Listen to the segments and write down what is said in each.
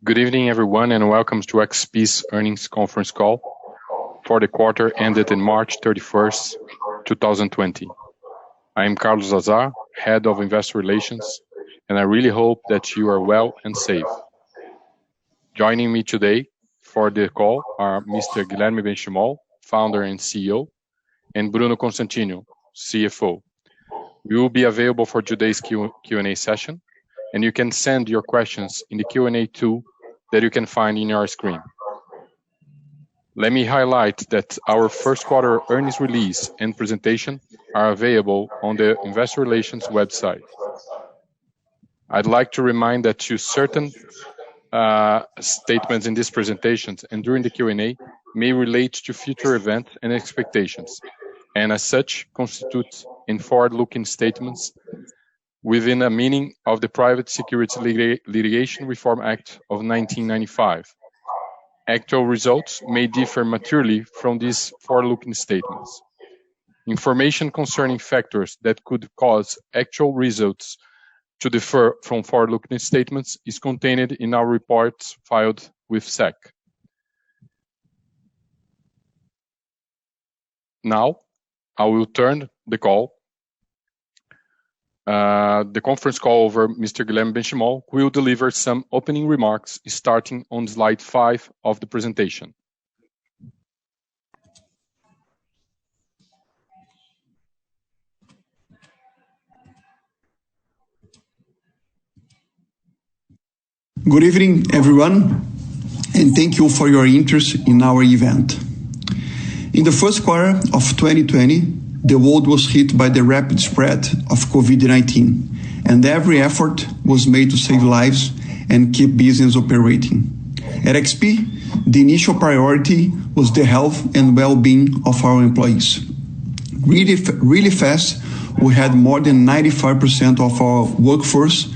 Good evening, everyone, and welcome to XP's earnings conference call for the quarter ended in March 31st, 2020. I am Carlos Azar, Head of Investor Relations, and I really hope that you are well and safe. Joining me today for the call are Mr. Guilherme Benchimol, Founder and CEO, and Bruno Constantino, CFO. We will be available for today's Q&A session, and you can send your questions in the Q&A tool that you can find in your screen. Let me highlight that our first quarter earnings release and presentation are available on the Investor Relations website. I'd like to remind that certain statements in these presentations and during the Q&A may relate to future events and expectations, and as such constitute in forward-looking statements within the meaning of the Private Securities Litigation Reform Act of 1995. Actual results may differ materially from these forward-looking statements. Information concerning factors that could cause actual results to differ from forward-looking statements is contained in our reports filed with SEC. Now, I will turn the conference call over Mr. Guilherme Benchimol, who will deliver some opening remarks starting on slide 5 of the presentation. Good evening, everyone, and thank you for your interest in our event. In the first quarter of 2020, the world was hit by the rapid spread of COVID-19, and every effort was made to save lives and keep business operating. At XP, the initial priority was the health and well-being of our employees. Really fast, we had more than 95% of our workforce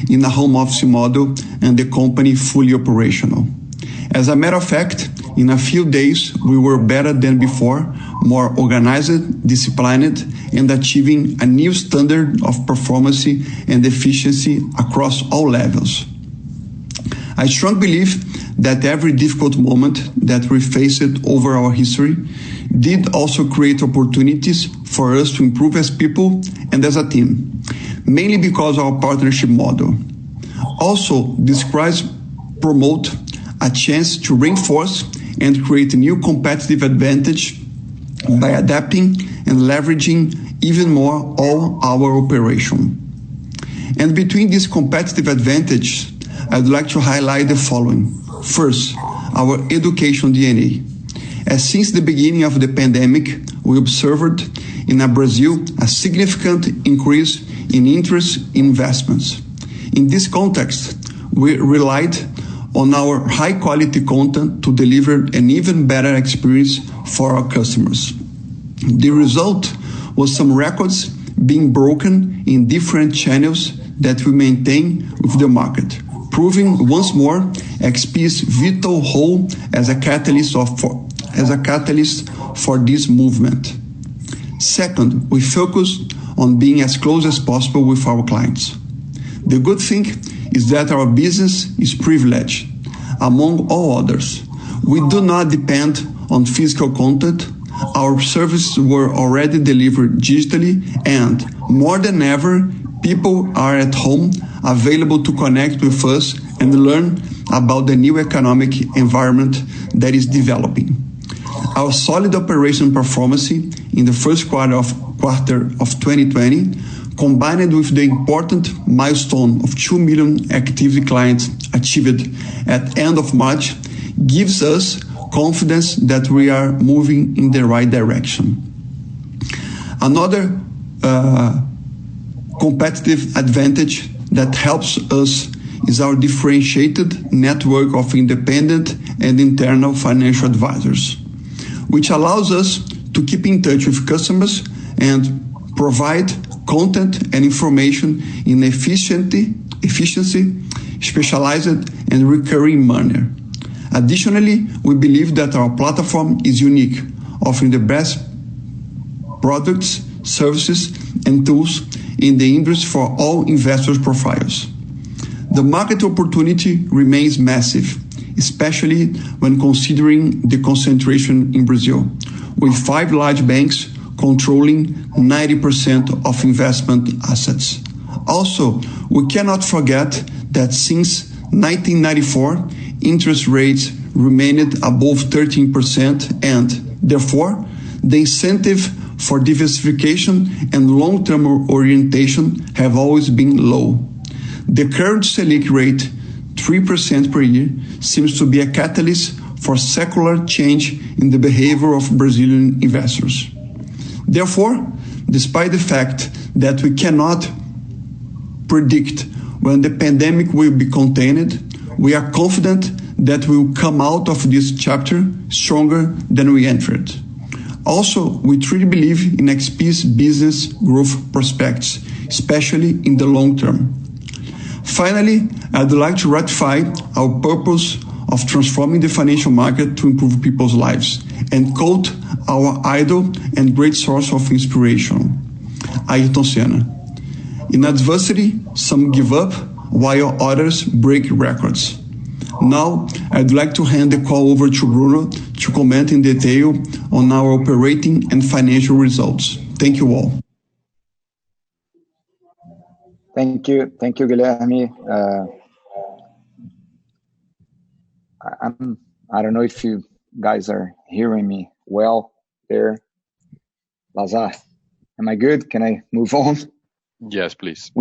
in a home office model and the company fully operational. As a matter of fact, in a few days, we were better than before, more organized, disciplined, and achieving a new standard of performance and efficiency across all levels. I strongly believe that every difficult moment that we faced over our history did also create opportunities for us to improve as people and as a team, mainly because of our partnership model. Also, this crisis promote a chance to reinforce and create a new competitive advantage by adapting and leveraging even more all our operation. And between this competitive advantage, I'd like to highlight the following. First, our education DNA. As since the beginning of the pandemic, we observed in Brazil a significant increase in interest in investments. In this context, we relied on our high-quality content to deliver an even better experience for our customers. The result was some records being broken in different channels that we maintain with the market, proving once more XP's vital role as a catalyst for this movement. Second, we focused on being as close as possible with our clients. The good thing is that our business is privileged. Among all others, we do not depend on physical content. Our services were already delivered digitally, and more than ever, people are at home available to connect with us and learn about the new economic environment that is developing. Our solid operation performance in the first quarter of 2020, combined with the important milestone of 2 million active clients achieved at end of March, gives us confidence that we are moving in the right direction. Another competitive advantage that helps us is our differentiated network of independent and internal financial advisors, which allows us to keep in touch with customers and provide content and information in efficiency, specialized and recurring manner. Additionally, we believe that our platform is unique, offering the best products, services, and tools in the industry for all investors' profiles. The market opportunity remains massive, especially when considering the concentration in Brazil, with 5 large banks controlling 90% of investment assets. Also, we cannot forget that since 1994, interest rates remained above 13% and, therefore, the incentive for diversification and long-term orientation have always been low. The current Selic rate, 3% per year, seems to be a catalyst for secular change in the behavior of Brazilian investors. Therefore, despite the fact that we cannot predict when the pandemic will be contained, we are confident that we will come out of this chapter stronger than we entered. Also, we truly believe in XP's business growth prospects, especially in the long term. Finally, I'd like to ratify our purpose of transforming the financial market to improve people's lives and quote our idol and great source of inspiration, Ayrton Senna. In adversity, some give up while others break records. Now, I'd like to hand the call over to Bruno to comment in detail on our operating and financial results. Thank you all. Thank you, Guilherme. I don't know if you guys are hearing me well there. Lazar, am I good? Can I move on? Yes, please.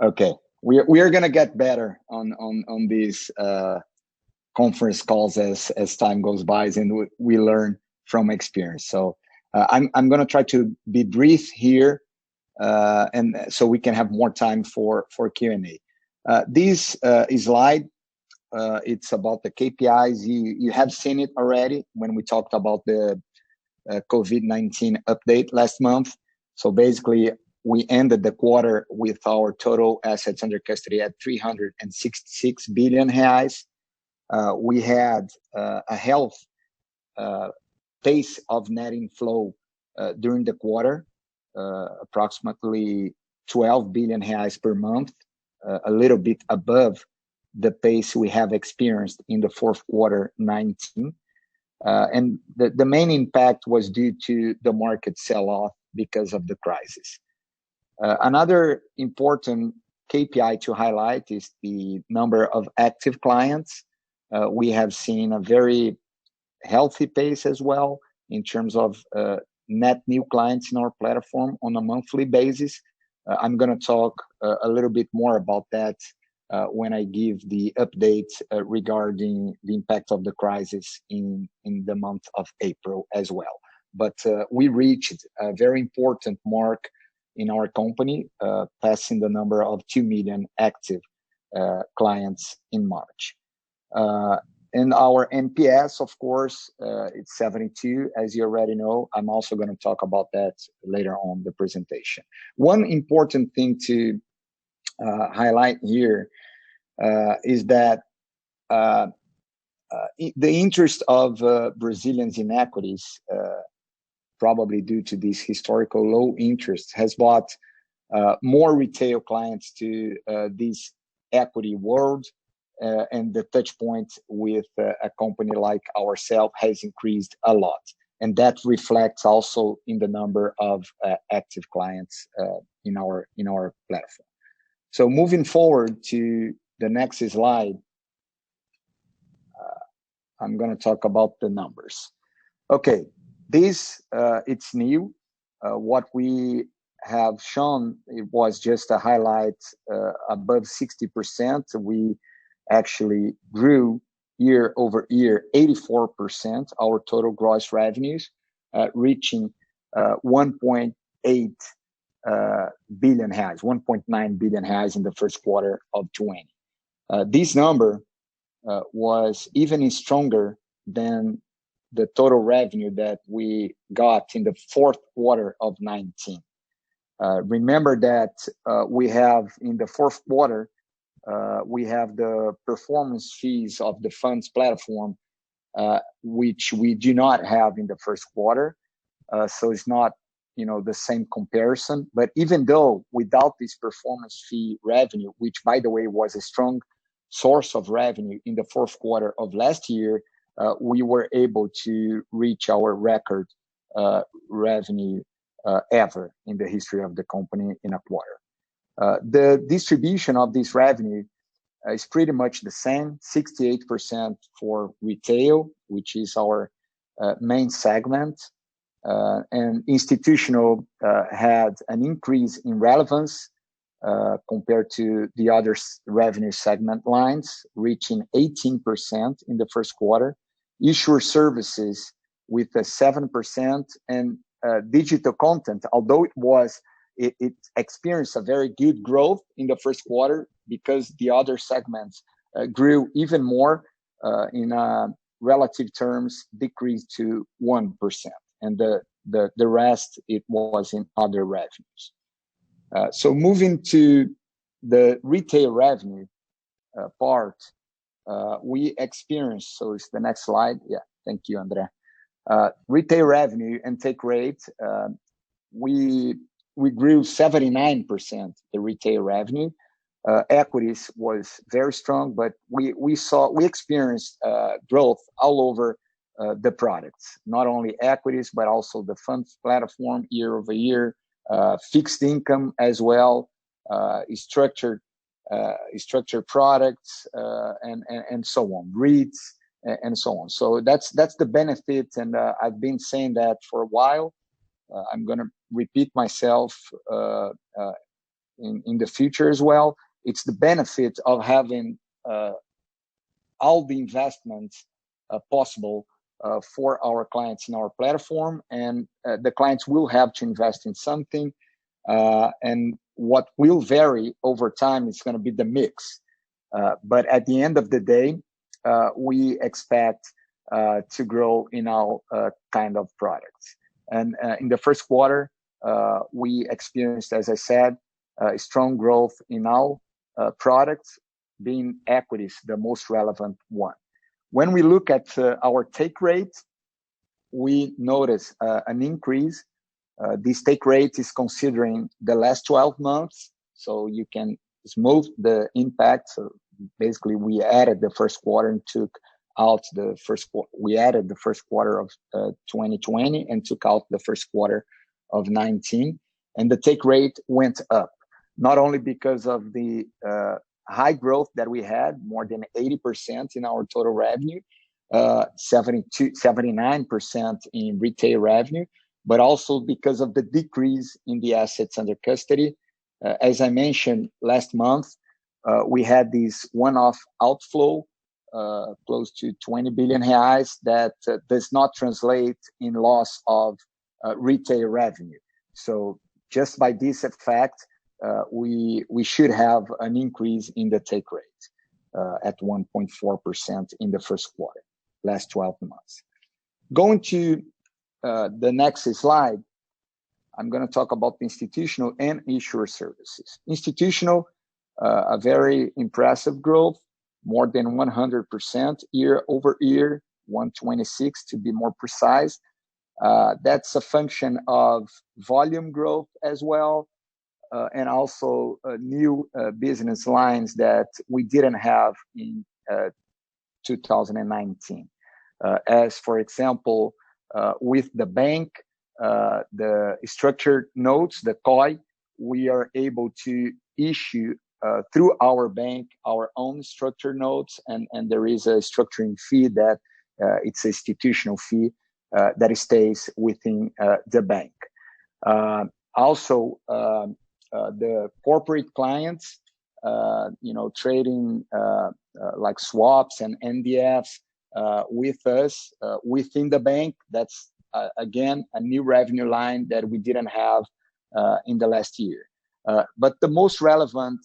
Okay. We are gonna get better on these conference calls as time goes by, and we learn from experience. So I'm gonna try to be brief here, and so we can have more time for Q&A. This slide, it's about the KPIs. You have seen it already when we talked about the COVID-19 update last month. So basically, we ended the quarter with our total assets under custody at 366 billion reais. We had a healthy pace of net inflow during the quarter, approximately 12 billion reais per month, a little bit above the pace we have experienced in the fourth quarter 19. And the main impact was due to the market sell-off because of the crisis. Another important KPI to highlight is the number of active clients. We have seen a very healthy pace as well in terms of net new clients in our platform on a monthly basis. I'm going to talk a little bit more about that when I give the update regarding the impact of the crisis in the month of April as well. But we reached a very important mark in our company, passing the number of 2 million active clients in March. And our NPS, of course, it's 72, as you already know. I'm also going to talk about that later on in the presentation. One important thing to highlight here is that the interest of Brazilians in equities, probably due to this historical low interest, has brought more retail clients to this equity world, and the touch point with a company like ourselves has increased a lot. And that reflects also in the number of active clients in our platform. So moving forward to the next slide, I'm going to talk about the numbers. Okay, this it's new. What we have shown, it was just a highlight above 60%. We actually grew year over year 84% our total gross revenues, reaching 1.8 billion reais, 1.9 billion reais in the first quarter of 20. This number was even stronger than the total revenue that we got in the fourth quarter of 19. Remember that we have in the fourth quarter, we have the performance fees of the funds platform, which we do not have in the first quarter. So it's not the same comparison. But even though without this performance fee revenue, which by the way was a strong source of revenue in the fourth quarter of last year, we were able to reach our record revenue ever in the history of the company in a quarter. The distribution of this revenue is pretty much the same, 68% for retail, which is our main segment, and institutional had an increase in relevance compared to the other revenue segment lines, reaching 18% in the first quarter. Issuer services with a 7%, and digital content, although it experienced a very good growth in the first quarter because the other segments grew even more, in relative terms decreased to 1%, and the rest it was in other revenues. So moving to the retail revenue part, we experienced, so it's the next slide. Yeah, thank you, Andre. Retail revenue and take rate, we grew 79% the retail revenue. Equities was very strong, but we experienced growth all over the products, not only equities but also the funds platform year over year, fixed income as well, structured products, and so on, REITs and so on. So that's the benefit, and I've been saying that for a while. I'm going to repeat myself in the future as well. It's the benefit of having all the investments possible for our clients in our platform, and the clients will have to invest in something, and what will vary over time is going to be the mix. But at the end of the day, we expect to grow in all kind of products. And in the first quarter, we experienced, as I said, strong growth in all products, being equities the most relevant one. When we look at our take rate, we notice an increase. This take rate is considering the last 12 months, so you can smooth the impact. So basically, we added the first quarter and took out the first quarter. We added the first quarter of 2020 and took out the first quarter of 19, and the take rate went up, not only because of the high growth that we had, more than 80% in our total revenue, 79% in retail revenue, but also because of the decrease in the assets under custody. As I mentioned last month, we had this one-off outflow, close to 20 billion reais, that does not translate in loss of retail revenue. So just by this effect, we should have an increase in the take rate at 1.4% in the first quarter, last 12 months. Going to the next slide, I'm going to talk about the institutional and issuer services. Institutional, a very impressive growth, more than 100% year over year, 126 to be more precise. That's a function of volume growth as well, and also new business lines that we didn't have in 2019. As for example, with the bank, the structured notes, the COI, we are able to issue through our bank our own structured notes, and there is a structuring fee that it's an institutional fee that stays within the bank. Also, the corporate clients, trading like swaps and NDFs with us within the bank. That's again a new revenue line that we didn't have in the last year. But the most relevant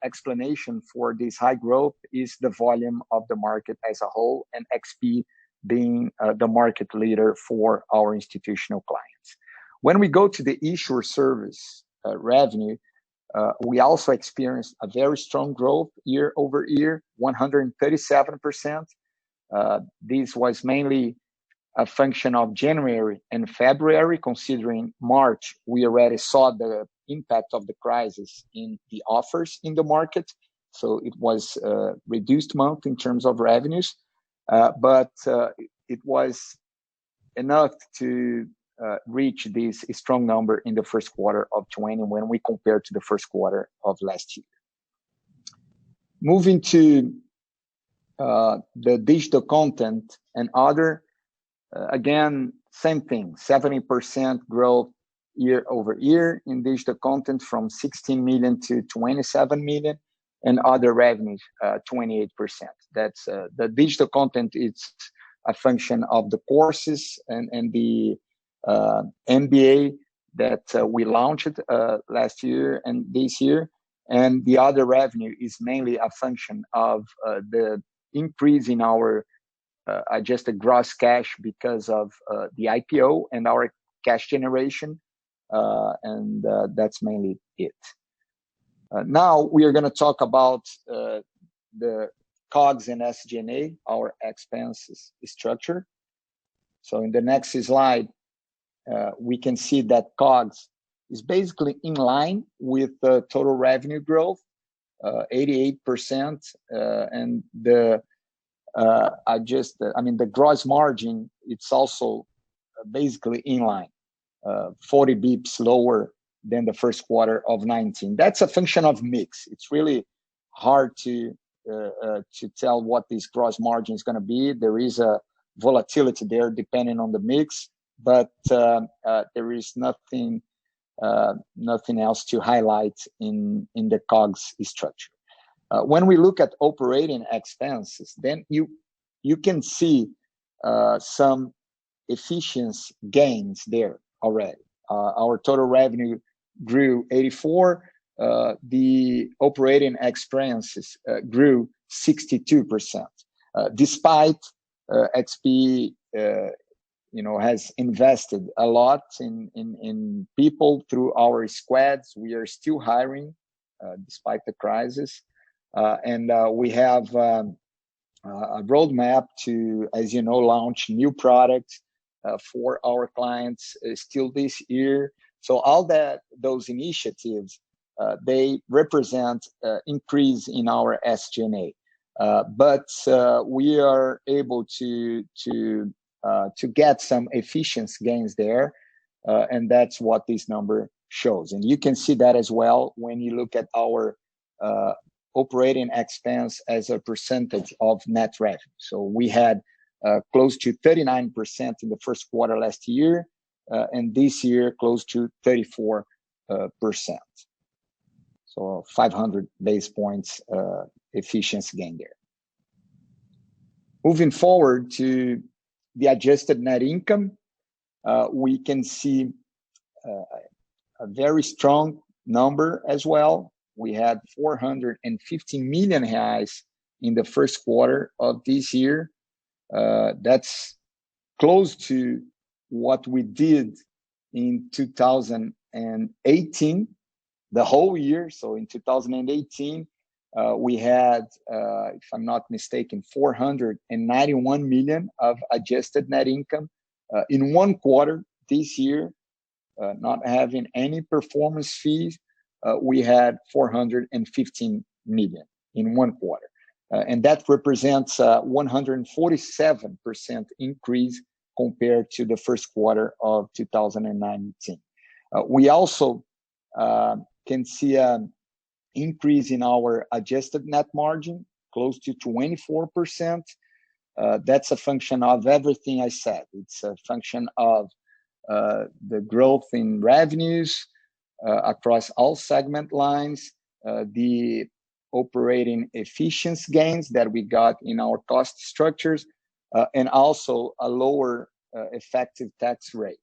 explanation for this high growth is the volume of the market as a whole, and XP being the market leader for our institutional clients. When we go to the issuer service revenue, we also experienced a very strong growth year over year, 137%. This was mainly a function of January and February, considering March, we already saw the impact of the crisis in the offers in the market. So it was a reduced month in terms of revenues, but it was enough to reach this strong number in the first quarter of 20 when we compare to the first quarter of last year. Moving to the digital content and other, again, same thing, 70% growth year over year in digital content from 16 million to 27 million, and other revenues, 28%. That's the digital content. It's a function of the courses and the MBA that we launched last year and this year. And the other revenue is mainly a function of the increase in our adjusted gross cash because of the IPO and our cash generation. And that's mainly it. Now we are going to talk about the COGS and SG&A, our expenses structure. So in the next slide, we can see that COGS is basically in line with the total revenue growth, 88%, and the the gross margin, it's also basically in line, 40 bips lower than the first quarter of 19. That's a function of mix. It's really hard to tell what this gross margin is going to be. There is a volatility there depending on the mix, but there is nothing else to highlight in the COGS structure. When we look at operating expenses, then you can see some efficiency gains there already. Our total revenue grew 84. The operating expenses grew 62%, despite XP has invested a lot in people through our squads. We are still hiring despite the crisis, and we have a roadmap to, as you know, launch new products for our clients still this year. So all those initiatives, they represent increase in our SG&A, but we are able to get some efficiency gains there, and that's what this number shows. And you can see that as well when you look at our operating expense as a percentage of net revenue. So we had close to 39% in the first quarter last year, and this year close to 34%. So 500 base points efficiency gain there. Moving forward to the adjusted net income, we can see a very strong number as well. We had 450 million reais in the first quarter of this year. That's close to what we did in 2018, the whole year. So in 2018, we had, if I'm not mistaken, 491 million of adjusted net income in one quarter. This year, not having any performance fees, we had 415 million in one quarter. And that represents a 147% increase compared to the first quarter of 2019. We also can see an increase in our adjusted net margin, close to 24%. That's a function of everything I said. It's a function of the growth in revenues across all segment lines, the operating efficiency gains that we got in our cost structures, and also a lower effective tax rate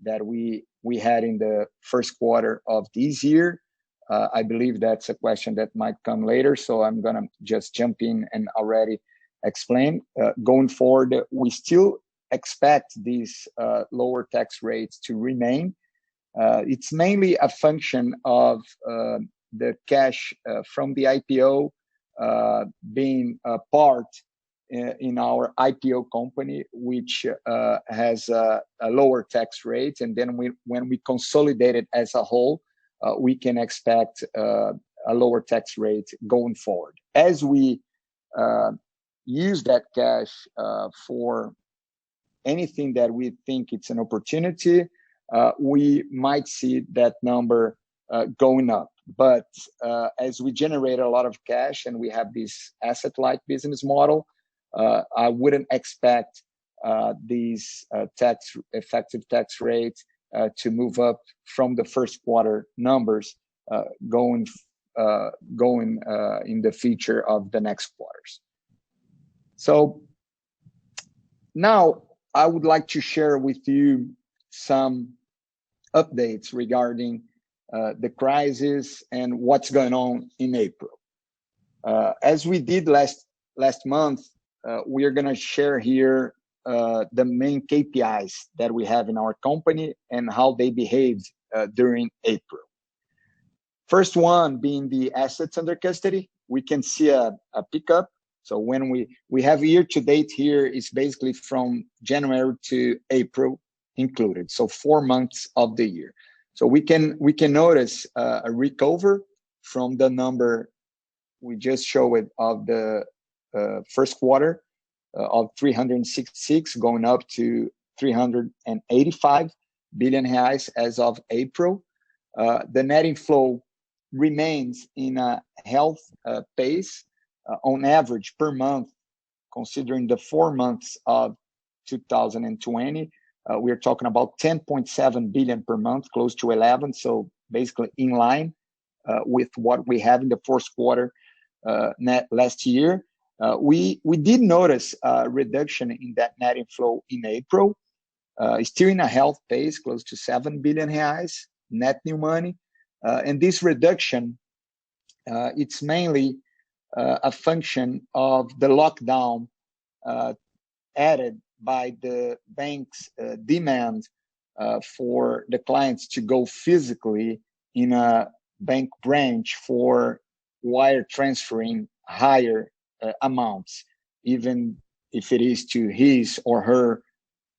that we had in the first quarter of this year. I believe that's a question that might come later, so I'm going to just jump in and already explain. Going forward, we still expect these lower tax rates to remain. It's mainly a function of the cash from the IPO being a part in our IPO company, which has a lower tax rate. And then when we consolidate it as a whole, we can expect a lower tax rate going forward. As we use that cash for anything that we think it's an opportunity, we might see that number going up. But as we generate a lot of cash and we have this asset-light business model, I wouldn't expect these effective tax rates to move up from the first quarter numbers going in the future of the next quarters. So now I would like to share with you some updates regarding the crisis and what's going on in April. As we did last month, we are going to share here the main KPIs that we have in our company and how they behaved during April. First one being the assets under custody. We can see a pickup. So when we have year to date here, it's basically from January to April included. So 4 months of the year. So we can notice a recover from the number we just showed of the first quarter of 366 going up to 385 billion reais as of April. The net inflow remains in a health pace on average per month, considering the 4 months of 2020. We're talking about 10.7 billion per month, close to 11. So basically in line with what we have in the fourth quarter net last year. We did notice a reduction in that net inflow in April, still in a health pace, close to 7 billion reais, net new money. And this reduction, it's mainly a function of the lockdown added by the bank's demand for the clients to go physically in a bank branch for wire transferring higher amounts, even if it is to his or her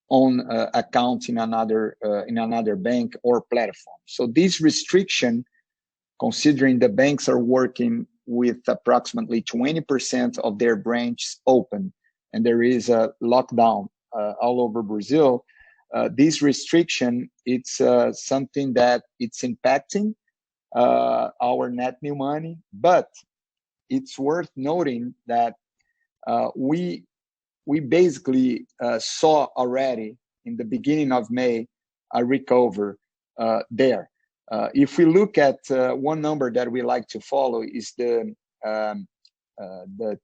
own account in another bank or platform. So this restriction, considering the banks are working with approximately 20% of their branches open, and there is a lockdown all over Brazil, this restriction, it's something that it's impacting our net new money. But it's worth noting that we basically saw already in the beginning of May a recover there. If we look at one number that we like to follow is the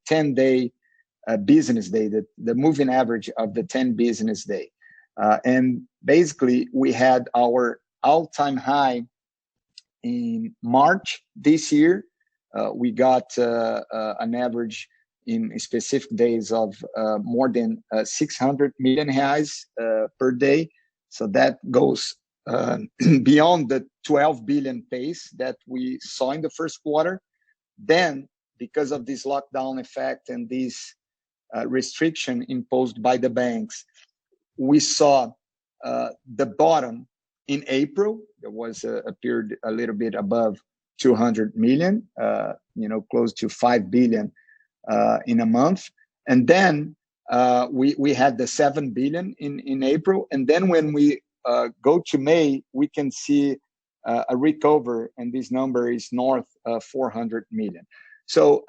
10-day business day, the moving average of the 10 business day. And basically, we had our all-time high in March this year. We got an average in specific days of more than 600 million reais per day. So that goes beyond the 12 billion pace that we saw in the first quarter. Then, because of this lockdown effect and this restriction imposed by the banks, we saw the bottom in April. There was a period a little bit above 200 million, close to 5 billion in a month. And then we had the 7 billion in April. And then when we go to May, we can see a recover, and this number is north of 400 million. So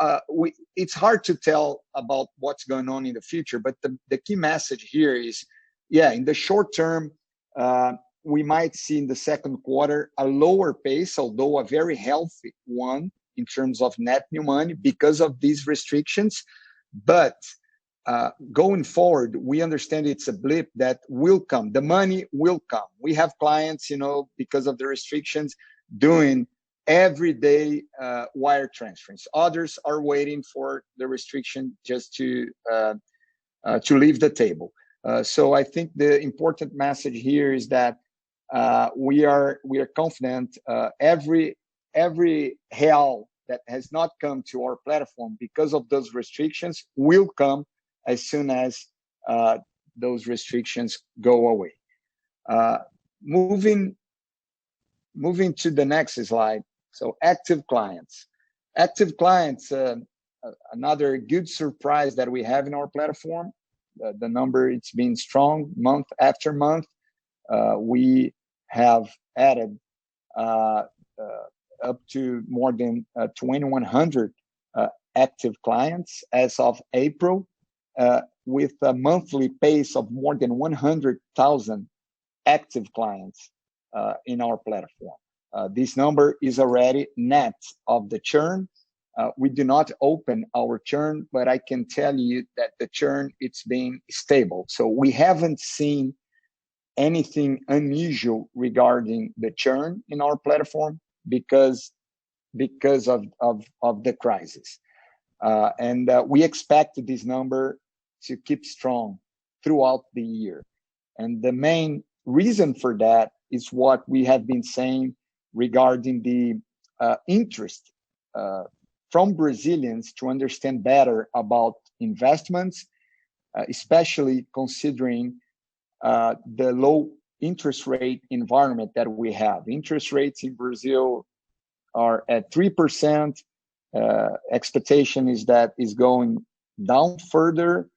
it's hard to tell about what's going on in the future, but the key message here is, in the short term, we might see in the second quarter a lower pace, although a very healthy one in terms of net new money because of these restrictions. But going forward, we understand it's a blip that will come. The money will come. We have clients, because of the restrictions, doing everyday wire transfers. Others are waiting for the restriction just to leave the table. So I think the important message here is that we are confident every real that has not come to our platform because of those restrictions will come as soon as those restrictions go away. Moving to the next slide. So active clients. Active clients, another good surprise that we have in our platform. The number, it's been strong month after month. We have added up to more than 2,100 active clients as of April, with a monthly pace of more than 100,000 active clients in our platform. This number is already net of the churn. We do not open our churn, but I can tell you that the churn, it's been stable. So we haven't seen anything unusual regarding the churn in our platform because of the crisis. And we expect this number to keep strong throughout the year. And the main reason for that is what we have been saying regarding the interest from Brazilians to understand better about investments, especially considering the low interest rate environment that we have. Interest rates in Brazil are at 3%. Expectation is that is going down further.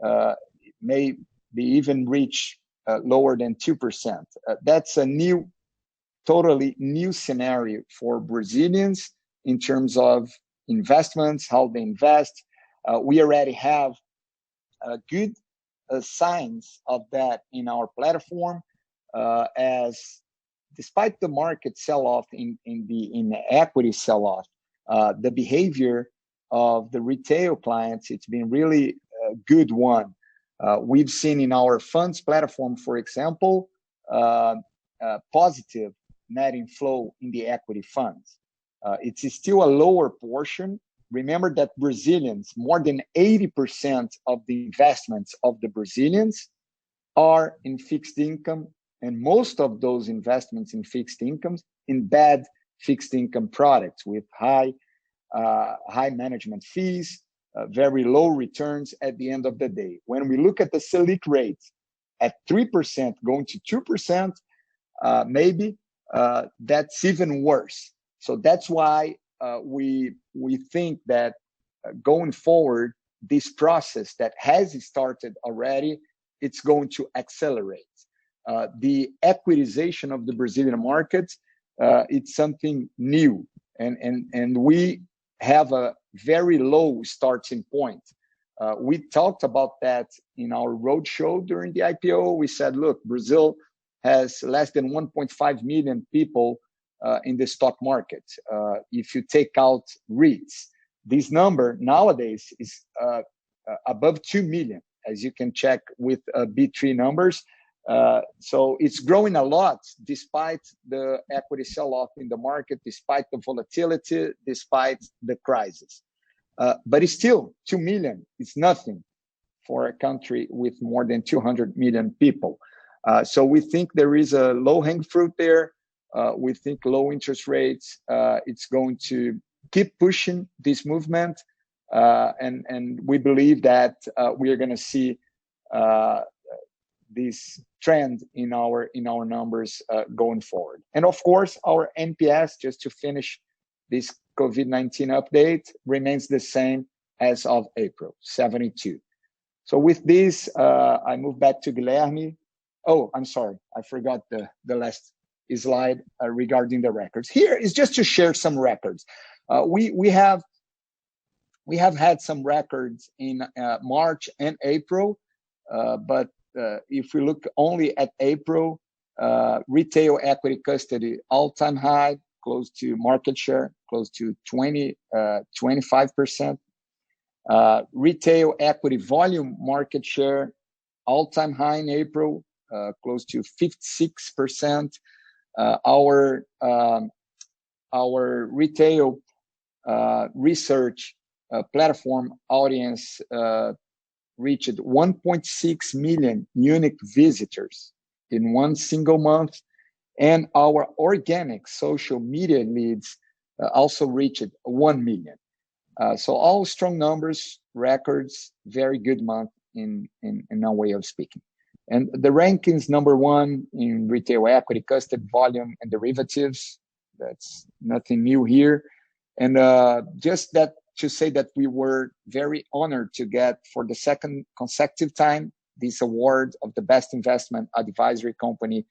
It may be even reach lower than 2%. That's a totally new scenario for Brazilians in terms of investments, how they invest. We already have good signs of that in our platform, as despite the market sell-off in the equity sell-off, the behavior of the retail clients, it's been really a good one. We've seen in our funds platform, for example, positive net inflow in the equity funds. It's still a lower portion. Remember that Brazilians, more than 80% of the investments of the Brazilians are in fixed income, and most of those investments in fixed incomes in bad fixed income products with high management fees, very low returns at the end of the day. When we look at the Selic rate at 3% going to 2%, maybe that's even worse. So that's why we think that going forward, this process that has started already, it's going to accelerate. The equitization of the Brazilian market, it's something new, and we have a very low starting point. We talked about that in our roadshow during the IPO. We said, look, Brazil has less than 1.5 million people in the stock market. If you take out REITs, this number nowadays is above 2 million, as you can check with B3 numbers. So it's growing a lot despite the equity sell-off in the market, despite the volatility, despite the crisis. But it's still 2 million. It's nothing for a country with more than 200 million people. So we think there is a low-hanging fruit there. We think low interest rates, it's going to keep pushing this movement. And we believe that we are going to see this trend in our numbers going forward. And of course, our NPS, just to finish this COVID-19 update, remains the same as of April, 72. So with this, I move back to Guilherme. Oh, I'm sorry, I forgot the last slide regarding the records. Here is just to share some records. We have had some records in March and April, but if we look only at April, retail equity custody all-time high, close to market share, close to 25%. Retail equity volume market share all-time high in April, close to 56%. Our retail research platform audience reached 1.6 million unique visitors in one single month, and our organic social media leads also reached 1 million. So all strong numbers, records, very good month in our way of speaking. And the rankings, number one in retail equity, custody, volume, and derivatives. That's nothing new here. And just that to say that we were very honored to get for the second consecutive time this award of the best investment advisory company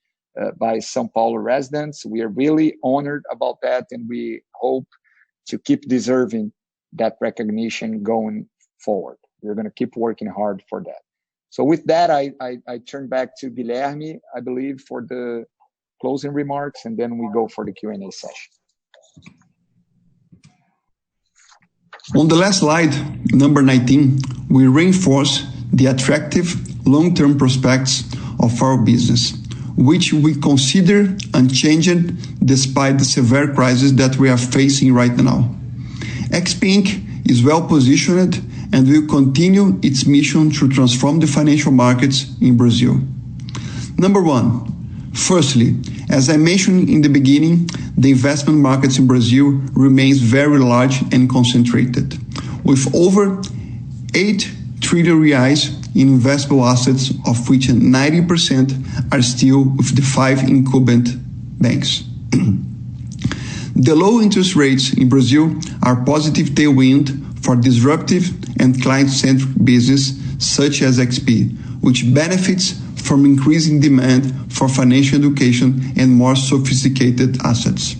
by São Paulo residents. We are really honored about that, and we hope to keep deserving that recognition going forward. We're going to keep working hard for that. So with that, I turn back to Guilherme, I believe, for the closing remarks, and then we go for the Q&A session. On the last slide, number 19, we reinforce the attractive long-term prospects of our business, which we consider unchanged despite the severe crisis that we are facing right now. XP Inc. is well positioned and will continue its mission to transform the financial markets in Brazil. Number one, firstly, as I mentioned in the beginning, the investment markets in Brazil remains very large and concentrated, with over 8 trillion reais in investable assets, of which 90% are still with the 5 incumbent banks. The low interest rates in Brazil are positive tailwind for disruptive and client-centric business such as XP, which benefits from increasing demand for financial education and more sophisticated assets.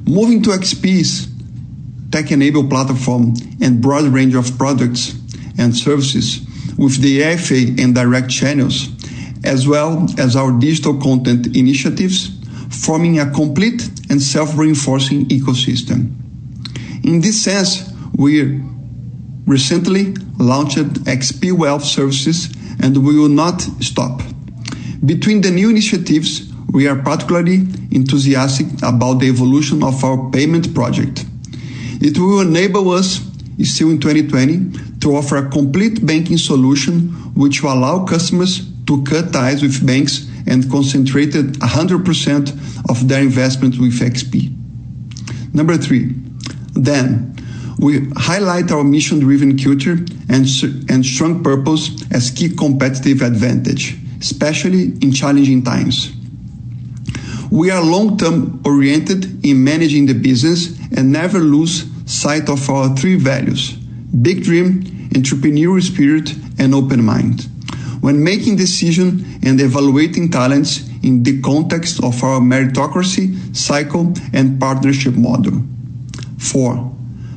Moving to XP's tech-enabled platform and broad range of products and services with the AFA and direct channels, as well as our digital content initiatives, forming a complete and self-reinforcing ecosystem. In this sense, we recently launched XP Wealth Services, and we will not stop. Between the new initiatives, we are particularly enthusiastic about the evolution of our payment project. It will enable us, still in 2020, to offer a complete banking solution which will allow customers to cut ties with banks and concentrated 100% of their investment with XP. Number 3, then, we highlight our mission-driven culture and strong purpose as key competitive advantage, especially in challenging times. We are long-term oriented in managing the business and never lose sight of our 3 values: big dream, entrepreneurial spirit, and open mind, when making decisions and evaluating talents in the context of our meritocracy, cycle, and partnership model. 4,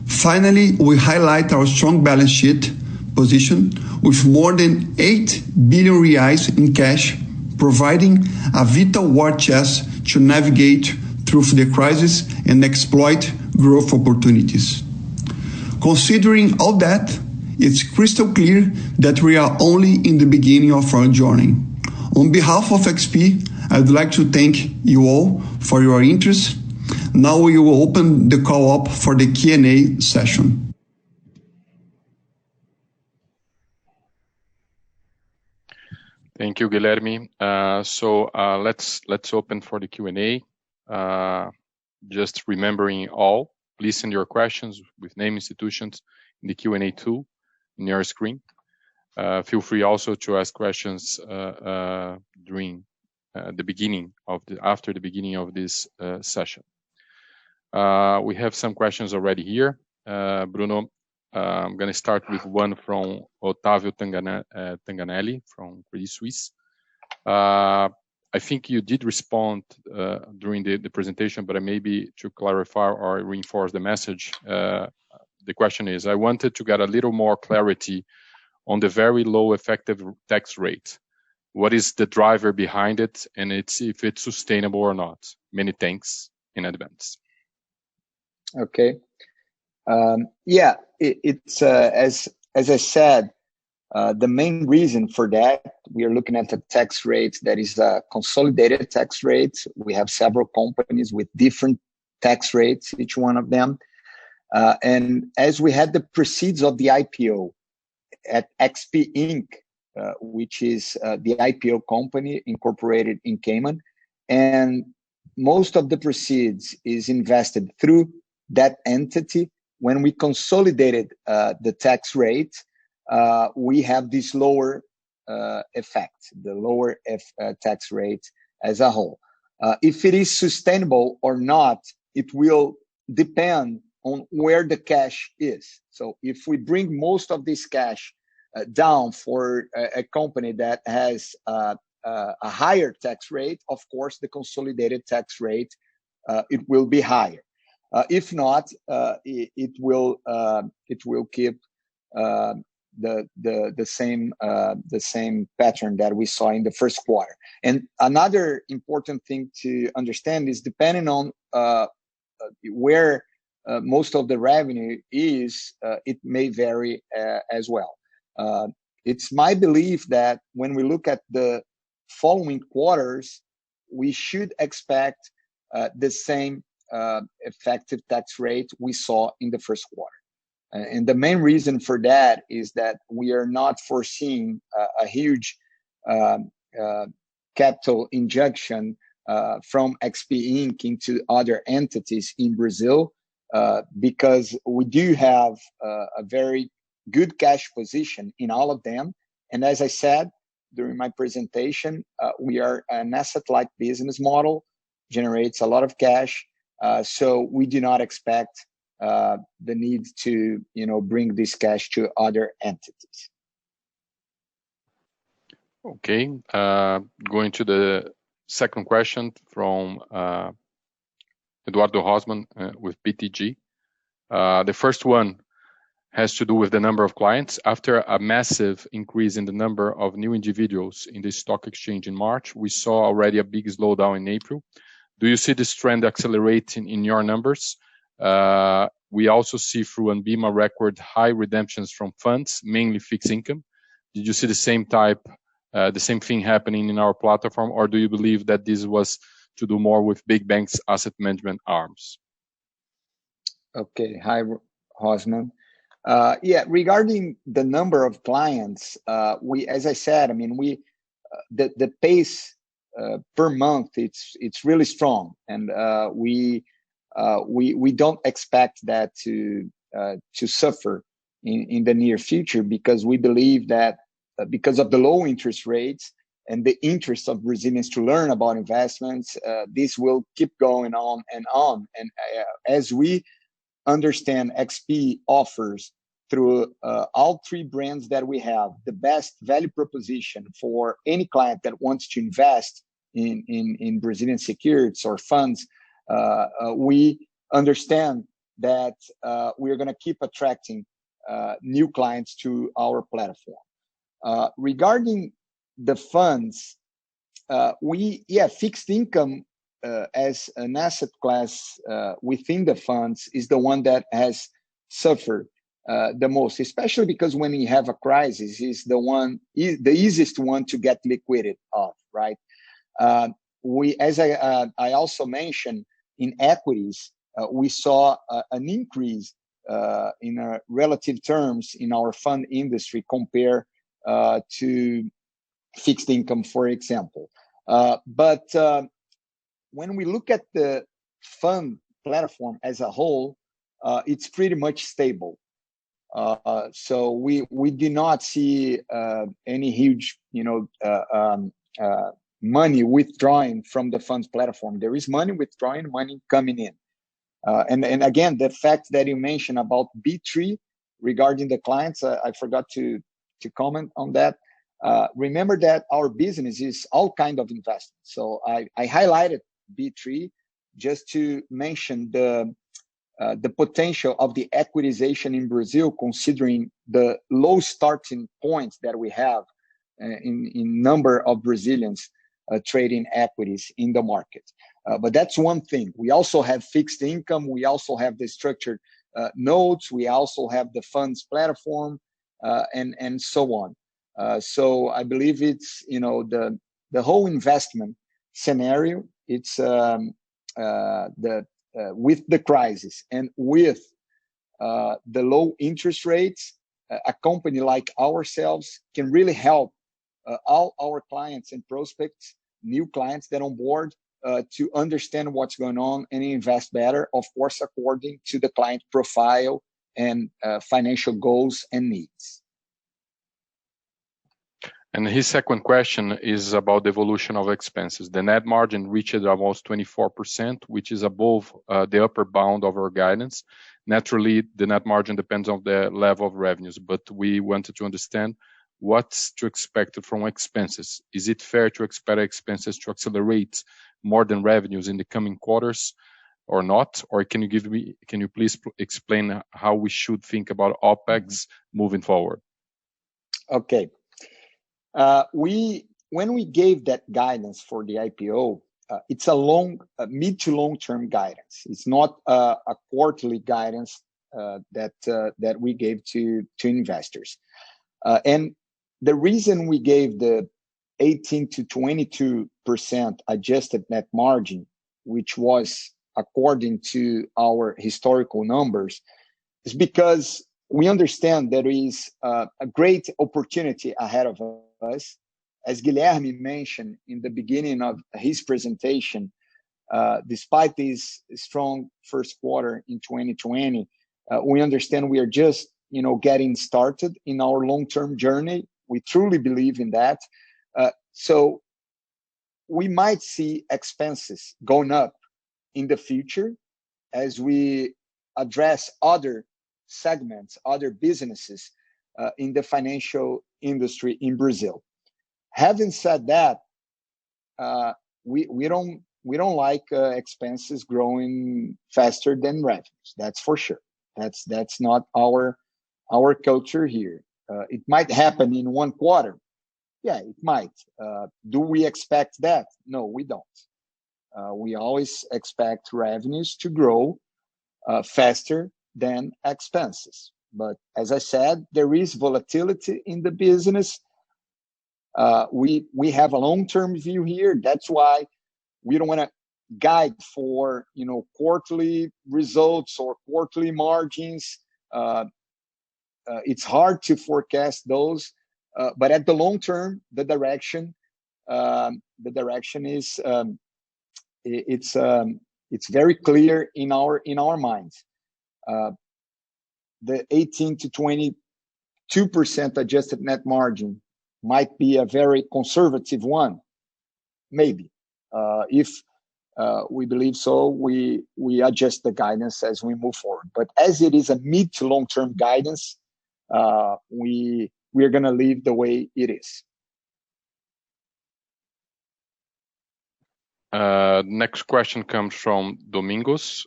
finally, we highlight our strong balance sheet position with more than 8 billion reais in cash, providing a vital war chest to navigate through the crisis and exploit growth opportunities. Considering all that, it's crystal clear that we are only in the beginning of our journey. On behalf of XP, I'd like to thank you all for your interest. Now we will open the call up for the Q&A session. Thank you, Guilherme. Let's open for the Q&A. Just remembering all, please send your questions with name, institutions in the Q&A tool in your screen. Feel free also to ask questions during after the beginning of this session. We have some questions already here. Bruno, I'm going to start with one from Otávio Tanganelli from Credit Suisse. I think you did respond during the presentation, but maybe to clarify or reinforce the message, the question is, I wanted to get a little more clarity on the very low effective tax rate. What is the driver behind it, and if it's sustainable or not? Many thanks in advance. Okay. It's as I said, the main reason for that, we are looking at a tax rate that is a consolidated tax rate. We have several companies with different tax rates, each one of them. And as we had the proceeds of the IPO at XP Inc., which is the IPO company incorporated in Cayman, and most of the proceeds is invested through that entity. when we consolidated the tax rate, we have this lower effect, the lower tax rate as a whole. If it is sustainable or not, it will depend on where the cash is. So if we bring most of this cash down for a company that has a higher tax rate, of course, the consolidated tax rate, it will be higher. If not, it will keep the same pattern that we saw in the first quarter. And another important thing to understand is, depending on where most of the revenue is, it may vary as well. It's my belief that when we look at the following quarters, we should expect the same effective tax rate we saw in the first quarter. And the main reason for that is that we are not foreseeing a huge capital injection from XP Inc. into other entities in Brazil, because we do have a very good cash position in all of them. And as I said during my presentation, we are an asset-light business model, generates a lot of cash. So we do not expect the need to, bring this cash to other entities. Okay, going to the second question from Eduardo Rosman with BTG. The first one has to do with the number of clients. After a massive increase in the number of new individuals in the stock exchange in March, we saw already a big slowdown in April. Do you see this trend accelerating in your numbers? We also see through Anbima record high redemptions from funds, mainly fixed income. Did you see the same thing happening in our platform, or do you believe that this was to do more with big banks' asset management arms? Okay, hi, Rosman. Regarding the number of clients, as I said, the pace per month, it's really strong, and we don't expect that to suffer in the near future, because we believe that because of the low interest rates and the interest of Brazilians to learn about investments, this will keep going on and on. And as we understand, XP offers through all three brands that we have the best value proposition for any client that wants to invest in Brazilian securities or funds. We understand that we are going to keep attracting new clients to our platform. Regarding the funds, fixed income as an asset class within the funds is the one that has suffered the most, especially because when you have a crisis, is the easiest one to get liquidity of, right? As I also mentioned, in equities, we saw an increase in relative terms in our fund industry compared to fixed income, for example. But when we look at the fund platform as a whole, it's pretty much stable. So we do not see any huge, money withdrawing from the funds platform. There is money withdrawing, money coming in. And again, the fact that you mentioned about B3 regarding the clients, I forgot to comment on that. Remember that our business is all kind of investments. So I highlighted B3 just to mention the potential of the equitization in Brazil, considering the low starting points that we have in number of Brazilians trading equities in the market. But that's one thing. We also have fixed income. We also have the structured notes. We also have the funds platform, and so on. So I believe it's, the whole investment scenario, it's with the crisis and with the low interest rates, a company like ourselves can really help all our clients and prospects, new clients that on board, to understand what's going on and invest better, of course, according to the client profile and financial goals and needs. And his second question is about the evolution of expenses. The net margin reached almost 24%, which is above the upper bound of our guidance. Naturally, the net margin depends on the level of revenues, but we wanted to understand what's to expect from expenses. Is it fair to expect expenses to accelerate more than revenues in the coming quarters or not? Or can you please explain how we should think about OpEx moving forward? Okay. When we gave that guidance for the IPO, it's a mid to long term guidance. It's not a quarterly guidance that we gave to investors. And the reason we gave the 18 to 22% adjusted net margin, which was according to our historical numbers, is because we understand there is a great opportunity ahead of us. As Guilherme mentioned in the beginning of his presentation, despite this strong first quarter in 2020, we understand we are just getting started in our long-term journey. We truly believe in that. So we might see expenses going up in the future as we address other segments, other businesses in the financial industry in Brazil. Having said that, we don't like expenses growing faster than revenues. That's for sure. That's not our culture here. It might happen in one quarter. Yeah, it might. Do we expect that? No, we don't. We always expect revenues to grow faster than expenses. But as I said, there is volatility in the business. We have a long-term view here. That's why we don't want to guide for quarterly results or quarterly margins. It's hard to forecast those. But at the long term, the direction is it's very clear in our minds. The 18 to 22% adjusted net margin might be a very conservative one, maybe. If we believe so, we adjust the guidance as we move forward. But as it is a mid to long term guidance, we are going to leave the way it is. Next question comes from Domingos.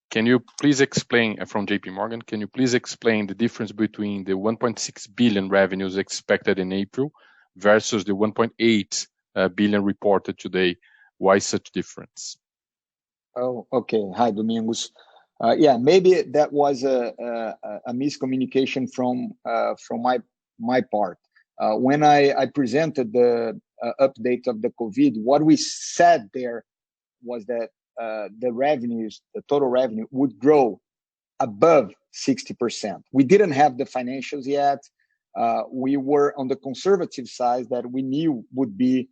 Can you please explain, from JP Morgan, can you please explain the difference between the 1.6 billion revenues expected in April versus the 1.8 billion reported today? Why such difference? Oh, okay. Hi, Domingos. Yeah, maybe that was a miscommunication from my part. When I presented the update of the COVID, what we said there was that the total revenue would grow above 60%. We didn't have the financials yet. We were on the conservative side that we knew would be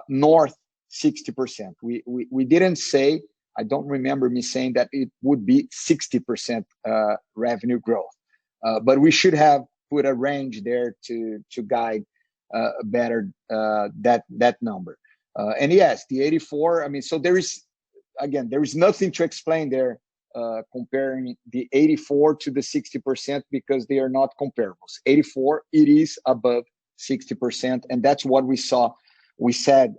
north 60%. We didn't say, I don't remember me saying that it would be 60% revenue growth. But we should have put a range there to guide better that number. And yes, the 84, so there is nothing to explain there comparing the 84 to the 60% because they are not comparables. 84, it is above 60%, and that's what we said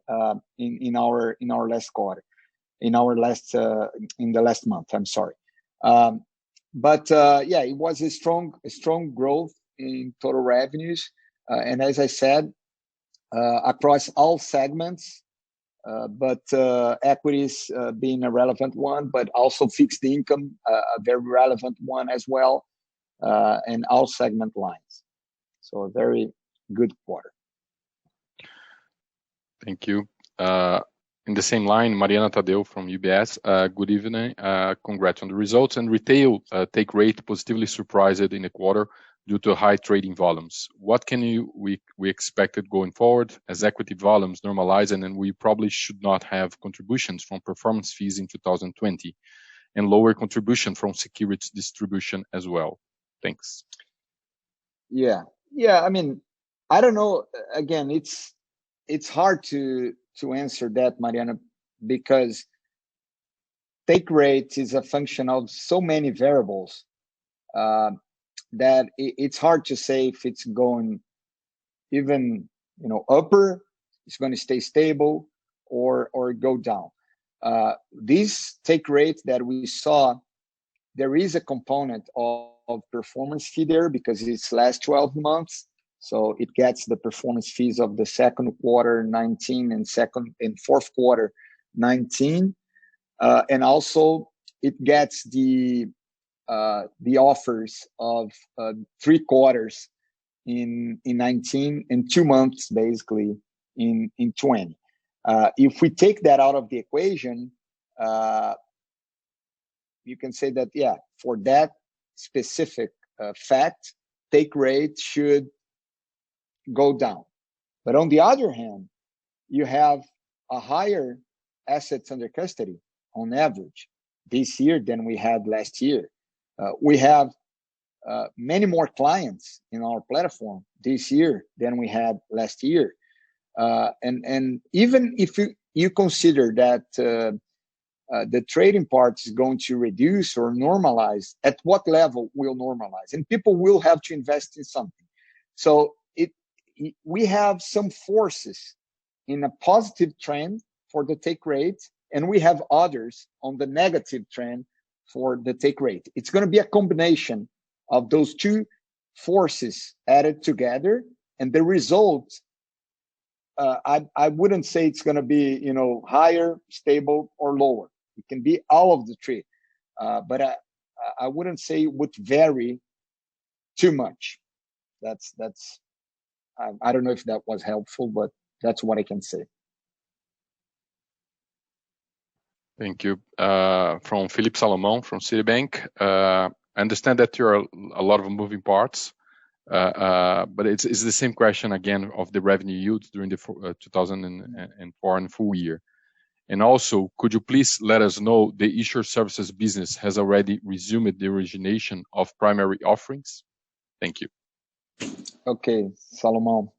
in our last quarter, in the last month. I'm sorry, but yeah, it was a strong growth in total revenues, and as I said, across all segments. But equities being a relevant one, but also fixed income, a very relevant one as well, and all segment lines. So a very good quarter. Thank you. In the same line, Mariana Tadeu from UBS. Good evening. Congrats on the results. And retail take rate positively surprised in the quarter due to high trading volumes. What can we expected going forward as equity volumes normalize, and then we probably should not have contributions from performance fees in 2020? and lower contribution from securities distribution as well? Thanks. Yeah. I mean, I don't know. Again, it's hard to answer that, Mariana, because take rate is a function of so many variables that it's hard to say if it's going even upper, it's going to stay stable, or go down. This take rate that we saw, there is a component of performance fee there because it's last 12 months. So it gets the performance fees of the second quarter 19 and fourth quarter 19. And also it gets the offers of 3 quarters in 19 and 2 months basically in 20. If we take that out of the equation, you can say that, yeah, for that specific fact, take rate should go down. But on the other hand, you have a higher assets under custody on average this year than we had last year. We have many more clients in our platform this year than we had last year. And even if you consider that the trading part is going to reduce or normalize, at what level will normalize? And people will have to invest in something. So we have some forces in a positive trend for the take rate, and we have others on the negative trend for the take rate. It's going to be a combination of those two forces added together, and the result, I wouldn't say it's going to be higher, stable, or lower. It can be all of the three, but I wouldn't say it would vary too much. That's I don't know if that was helpful, but that's what I can say. Thank you. From Philip Salomon from Citibank. I understand that there are a lot of moving parts, but it's the same question again of the revenue yield during the 2004 full year. And also, could you please let us know the issuer services business has already resumed the origination of primary offerings? Thank you. Okay, Salomon.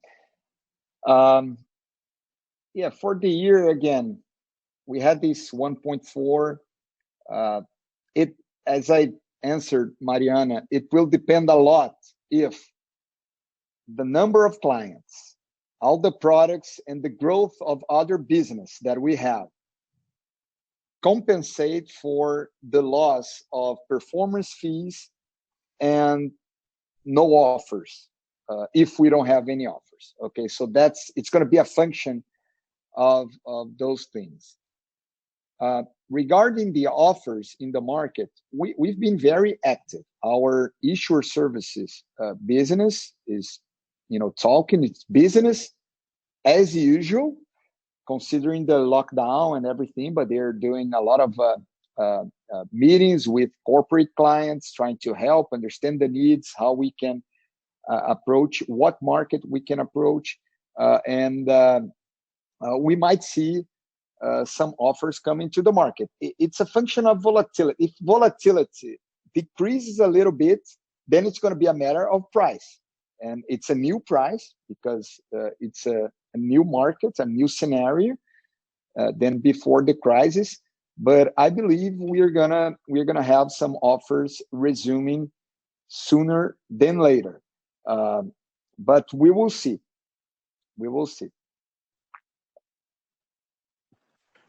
Yeah, for the year again, we had this 1.4. As I answered Mariana, it will depend a lot if the number of clients, all the products, and the growth of other business that we have compensate for the loss of performance fees and no offers, if we don't have any offers. Okay, so it's going to be a function of those things. Regarding the offers in the market, we've been very active. Our issuer services business is, talking, it's business as usual, considering the lockdown and everything, but they're doing a lot of meetings with corporate clients, trying to help understand the needs, how we can approach, what market we can approach, and we might see some offers coming to the market. It's a function of volatility. If volatility decreases a little bit, then it's going to be a matter of price. And it's a new price because it's a new market, a new scenario than before the crisis. But I believe we're gonna have some offers resuming sooner than later. But we will see. We will see.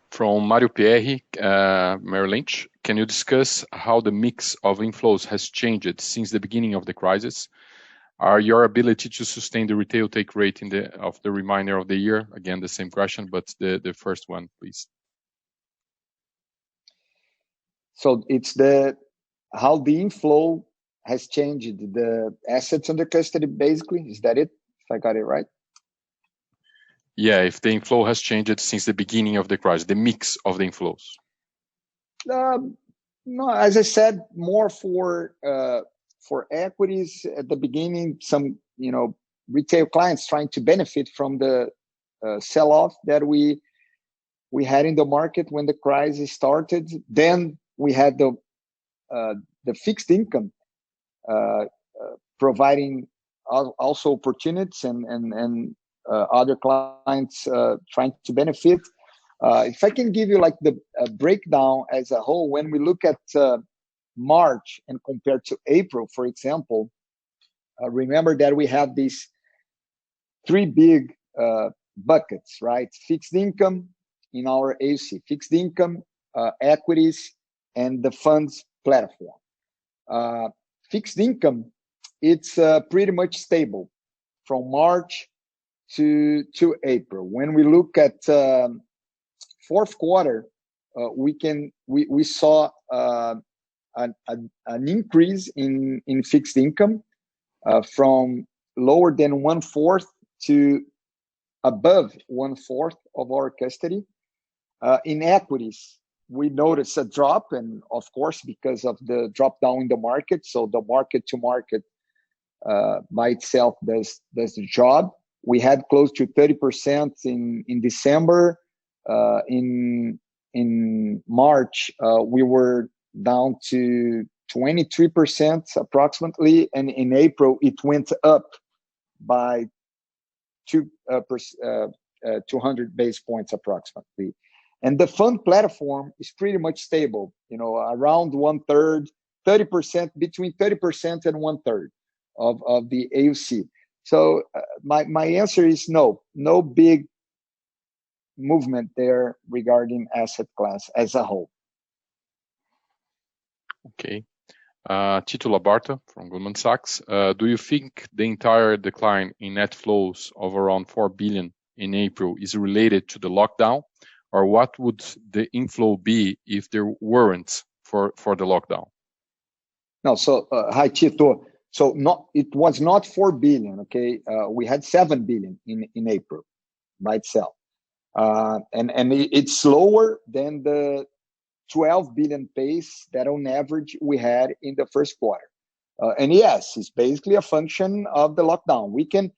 From Mario Pierri, Merrill Lynch, can you discuss how the mix of inflows has changed since the beginning of the crisis? Are your ability to sustain the retail take rate of the remainder of the year? Again, the same question, but the first one, please. So it's how the inflow has changed, the assets under custody, basically. Is that it? If I got it right? Yeah, if the inflow has changed since the beginning of the crisis, the mix of the inflows. No, as I said, more for equities at the beginning. Some retail clients trying to benefit from the sell-off that we had in the market when the crisis started. Then we had the fixed income providing also opportunities and other clients trying to benefit. If I can give you like the breakdown as a whole, when we look at March and compared to April, for example, remember that we have these three big buckets, right? Fixed income in our AUC, fixed income, equities, and the funds platform. Fixed income, it's pretty much stable from March to April. When we look at fourth quarter, we saw an increase in fixed income from lower than 1/4 to above 1/4 of our custody. In equities, we noticed a drop, and of course, because of the drop down in the market. So the market to market by itself does the job. We had close to 30% in December. In March, we were down to 23% approximately, and in April it went up by 200 basis points approximately. And the fund platform is pretty much stable, around 1/3, 30%, between 30% and 1/3 of the AUC. So my answer is no big movement there regarding asset class as a whole. Okay. Tito Labarta from Goldman Sachs. Do you think the entire decline in net flows of around 4 billion in April is related to the lockdown, or what would the inflow be if there weren't for the lockdown? No, so hi Tito. So it was not 4 billion. Okay, we had 7 billion in April by itself, and it's lower than the 12 billion pace that on average we had in the first quarter. And yes, it's basically a function of the lockdown. We can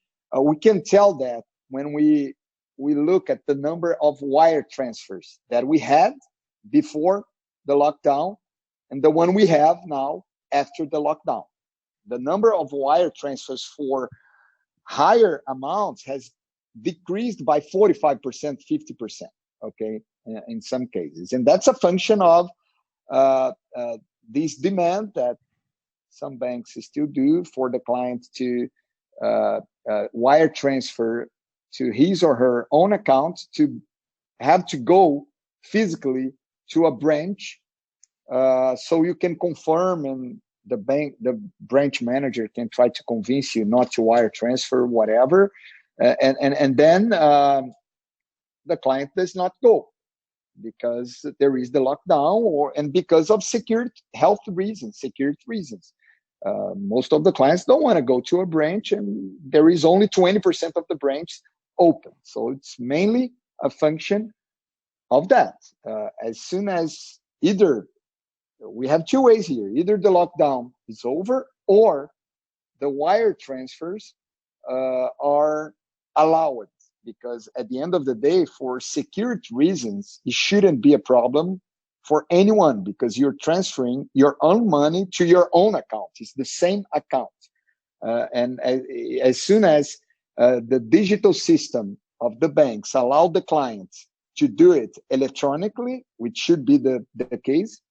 tell that when we look at the number of wire transfers that we had before the lockdown and the one we have now after the lockdown. The number of wire transfers for higher amounts has decreased by 45%, 50%, okay, in some cases. And that's a function of this demand that some banks still do for the client to wire transfer to his or her own account, to have to go physically to a branch so you can confirm, and the branch manager can try to convince you not to wire transfer, whatever, and then the client does not go because there is the lockdown, and because of health reasons, security reasons. Most of the clients don't want to go to a branch, and there is only 20% of the branch open. So it's mainly a function of that. As soon as we have two ways here, either the lockdown is over or the wire transfers are allowed, because at the end of the day, for security reasons, it shouldn't be a problem for anyone, because you're transferring your own money to your own account. It's the same account. And as soon as the digital system of the banks allow the clients to do it electronically, which should be the case,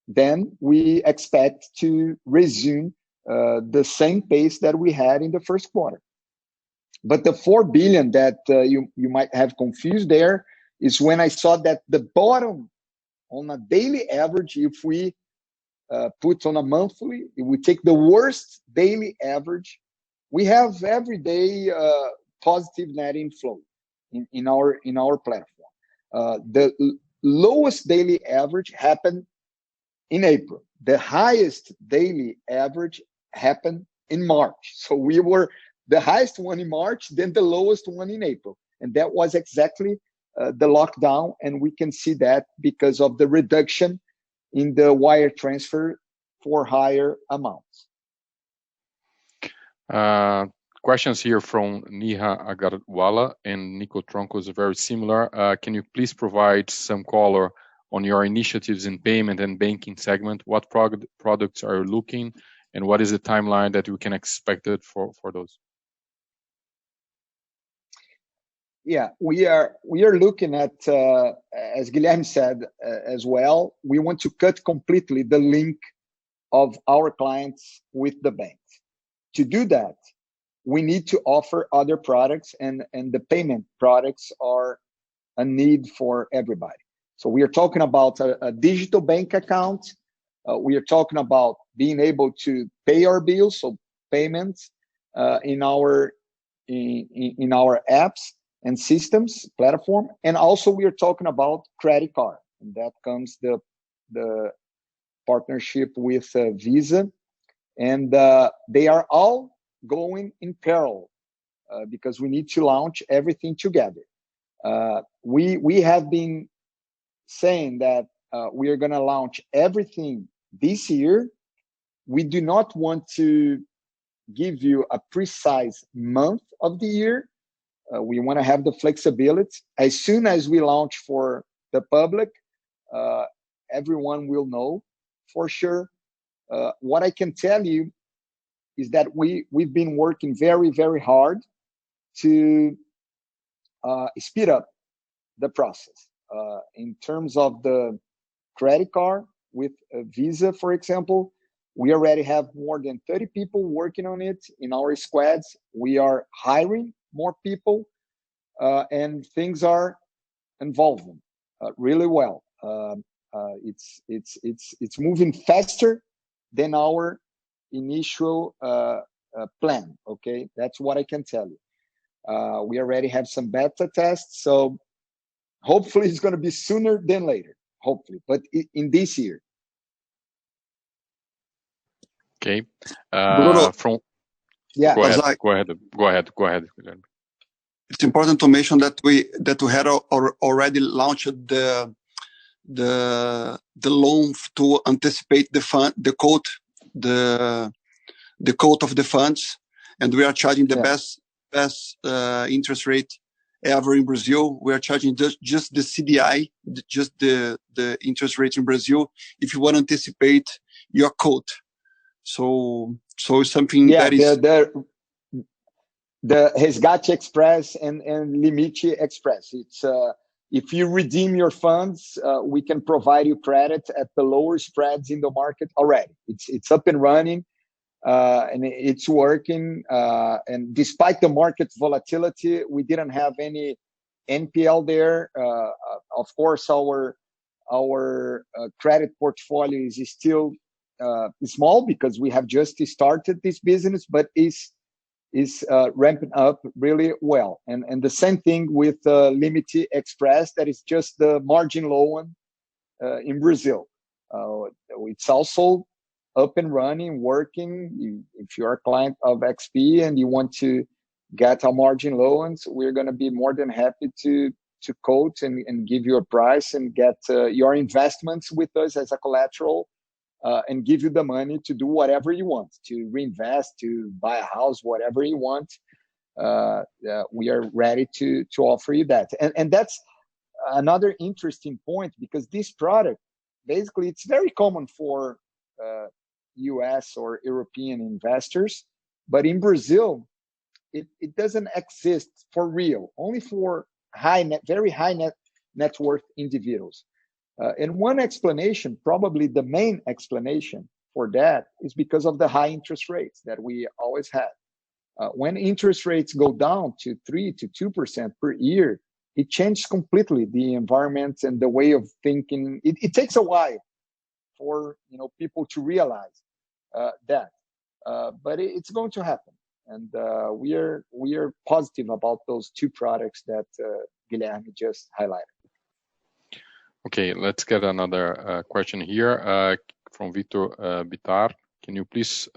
then we expect to resume the same pace that we had in the first quarter. But the 4 billion that you might have confused there is when I saw that the bottom on a daily average, if we put on a monthly, if we take the worst daily average, we have every day positive net inflow in our platform. The lowest daily average happened in April. The highest daily average happened in March. So we were the highest one in March, then the lowest one in April. And that was exactly the lockdown. And we can see that because of the reduction in the wire transfer for higher amounts. Questions here from Niha Agarwala and Nico Tronco is very similar. Can you please provide some color on your initiatives in payment and banking segment. What products are you looking, and what is the timeline that we can expect it for those? Yeah, we are looking at, as Guilherme said as well, we want to cut completely the link of our clients with the banks. To do that, we need to offer other products, and the payment products are a need for everybody. So we are talking about a digital bank account. We are talking about being able to pay our bills, so payments in our apps and systems platform, and also we are talking about credit card, and that comes the partnership with Visa, and they are all going in parallel because we need to launch everything together. We have been saying that we are going to launch everything this year. We do not want to give you a precise month of the year. We want to have the flexibility. As soon as we launch for the public, everyone will know for sure. What I can tell you is that we've been working very, very hard to speed up the process. In terms of the credit card with Visa, for example, we already have more than 30 people working on it in our squads. We are hiring more people, and things are evolving really well. It's moving faster than our initial plan. Okay, that's what I can tell you. We already have some beta tests, so hopefully it's going to be sooner than later. Hopefully, but in this year. Okay. Bruno, Yeah. Go ahead, Guilherme. It's important to mention that we had already launched the loan to anticipate the quote of the funds, and we are charging the best interest rate ever in Brazil. We are charging just the CDI, just the interest rate in Brazil, if you want to anticipate your quote. So it's something that is the Resgate Express and Limite Express. It's if you redeem your funds, we can provide you credit at the lower spreads in the market already. It's up and running, and it's working. And despite the market volatility, we didn't have any NPL there. Of course, our credit portfolio is still small because we have just started this business, but is ramping up really well. And the same thing with Limite Express, that is just the margin loan in Brazil. It's also up and running, working. If you're a client of XP and you want to get our margin loans, we're going to be more than happy to quote and give you a price and get your investments with us as a collateral. And give you the money to do whatever you want, to reinvest, to buy a house, whatever you want. We are ready to offer you that. And that's another interesting point, because this product, basically, it's very common for US or European investors. But in Brazil, it doesn't exist for real, only for very high net worth individuals. And one explanation, probably the main explanation for that, is because of the high interest rates that we always had. When interest rates go down to 3 to 2% per year, it changes completely the environment and the way of thinking. It takes a while for people to realize that, but it's going to happen, and we are positive about those two products that Guilherme just highlighted. Okay, let's get another question here from Victor Bitar. Can you please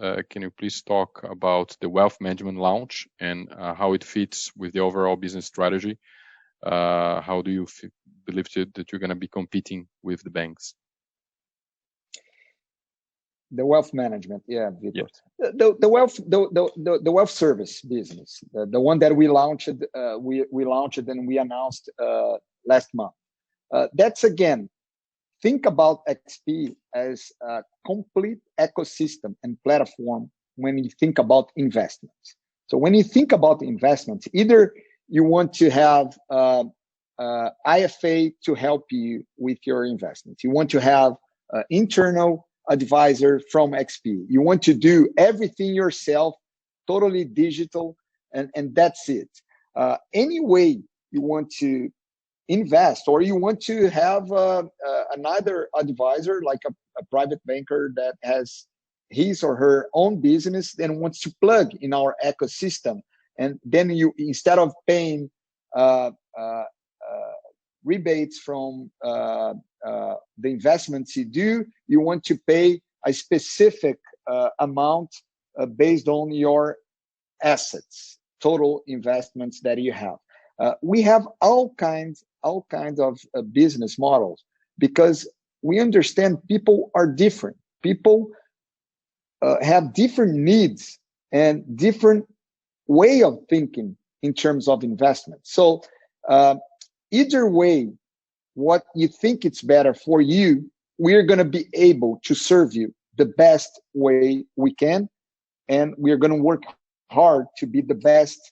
talk about the wealth management launch and how it fits with the overall business strategy? How do you believe that you're going to be competing with the banks? The wealth management, yeah, Victor. Yes. The wealth service business, the one that we launched, we launched and we announced last month. That's again think about XP as a complete ecosystem and platform when you think about investments. So when you think about investments, either you want to have IFA to help you with your investments. You want to have an internal advisor from XP. You want to do everything yourself, totally digital, and that's it. Any way you want to invest, or you want to have another advisor, like a private banker that has his or her own business and wants to plug in our ecosystem, and then you, instead of paying rebates from the investments you do, you want to pay a specific amount based on your assets, total investments that you have. We have all kinds of business models, because we understand people are different. People have different needs and different way of thinking in terms of investment. So either way, what you think it's better for you, we're going to be able to serve you the best way we can, and we're going to work hard to be the best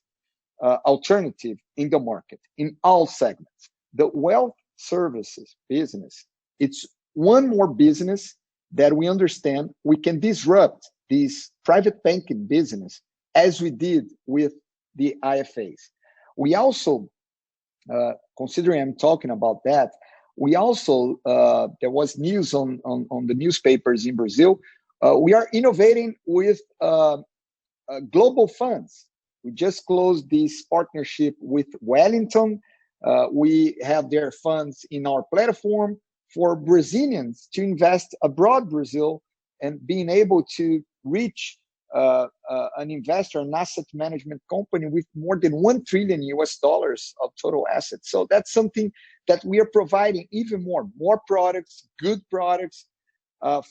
alternative in the market in all segments. The wealth services business, it's one more business that we understand we can disrupt this private banking business as we did with the IFAs. We also, considering I'm talking about that, we also, there was news on the newspapers in Brazil, we are innovating with global funds. We just closed this partnership with Wellington. We have their funds in our platform for Brazilians to invest abroad Brazil, and being able to reach an investor, an asset management company with more than $1 trillion of total assets. So that's something that we are providing even more products, good products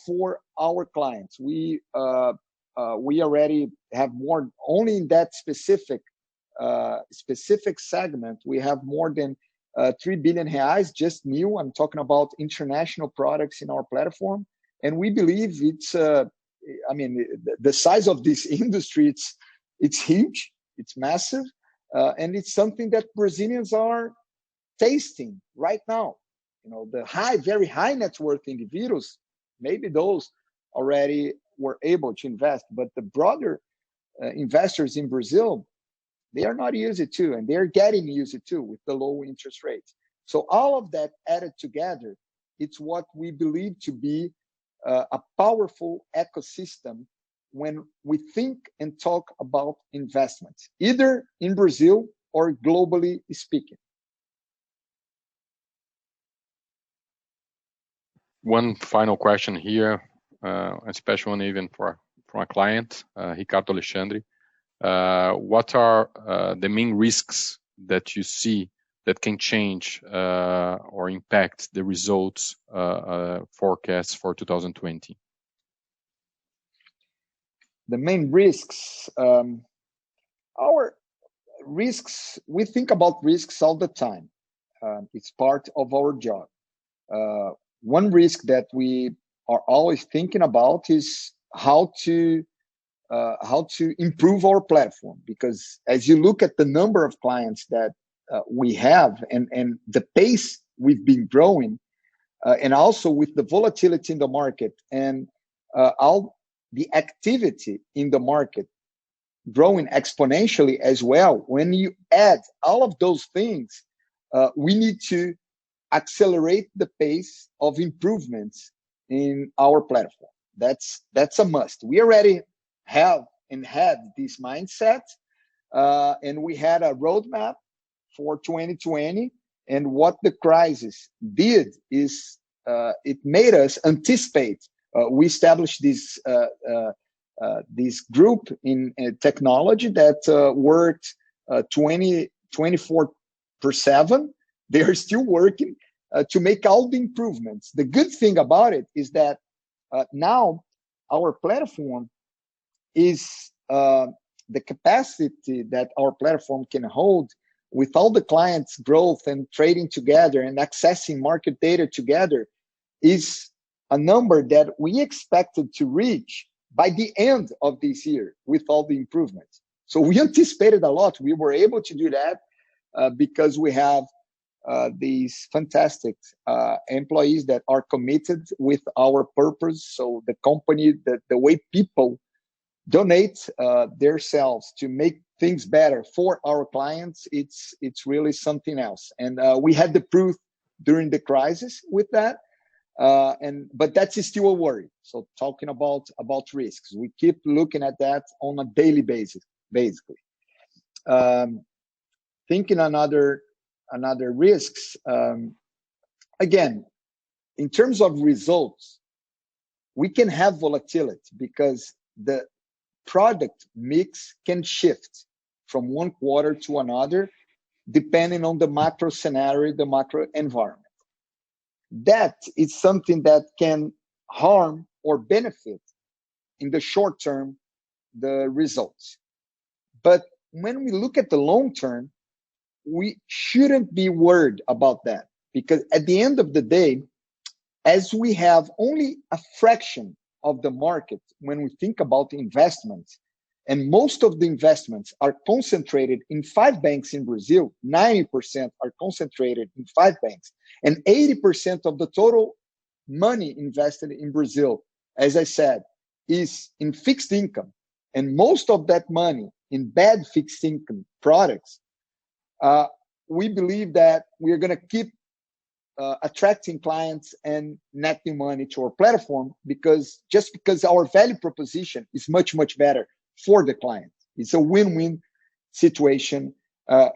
for our clients. We already have more, only in that specific segment, we have more than 3 billion reais, just new. I'm talking about international products in our platform. And we believe it's, the size of this industry, it's huge, it's massive, and it's something that Brazilians are tasting right now. The very high net worth individuals, maybe those already were able to invest, but the broader investors in Brazil, they are not used to, and they're getting used to with the low interest rates. So all of that added together, it's what we believe to be a powerful ecosystem when we think and talk about investments, either in Brazil or globally speaking. One final question here, a special one even from a client, Ricardo Alexandre. What are the main risks that you see that can change or impact the results forecasts for 2020? The main risks, our risks, we think about risks all the time. It's part of our job. One risk that we are always thinking about is how to improve our platform, because as you look at the number of clients that we have and the pace we've been growing, and also with the volatility in the market and all the activity in the market growing exponentially as well, when you add all of those things, we need to accelerate the pace of improvements in our platform. That's a must. We already have and had this mindset, and we had a roadmap for 2020. And what the crisis did is it made us anticipate. We established this group in technology that worked 24/7. They are still working to make all the improvements. The good thing about it is that now our platform is the capacity that our platform can hold with all the clients' growth and trading together and accessing market data together is a number that we expected to reach by the end of this year with all the improvements. So we anticipated a lot. We were able to do that because we have these fantastic employees that are committed with our purpose. So the company, the way people donate themselves to make things better for our clients, it's really something else. And we had the proof during the crisis with that. But that's still a worry. So talking about risks, we keep looking at that on a daily basis, basically. Thinking another risks, again, in terms of results, we can have volatility because the product mix can shift from one quarter to another, depending on the macro scenario, the macro environment. That is something that can harm or benefit in the short term the results. But when we look at the long term, we shouldn't be worried about that, because at the end of the day, as we have only a fraction of the market when we think about investments, and most of the investments are concentrated in 5 banks in Brazil, 90% are concentrated in 5 banks, and 80% of the total money invested in Brazil, as I said, is in fixed income, and most of that money in bad fixed income products. We believe that we are going to keep attracting clients and netting money to our platform because our value proposition is much, much better for the client. It's a win-win situation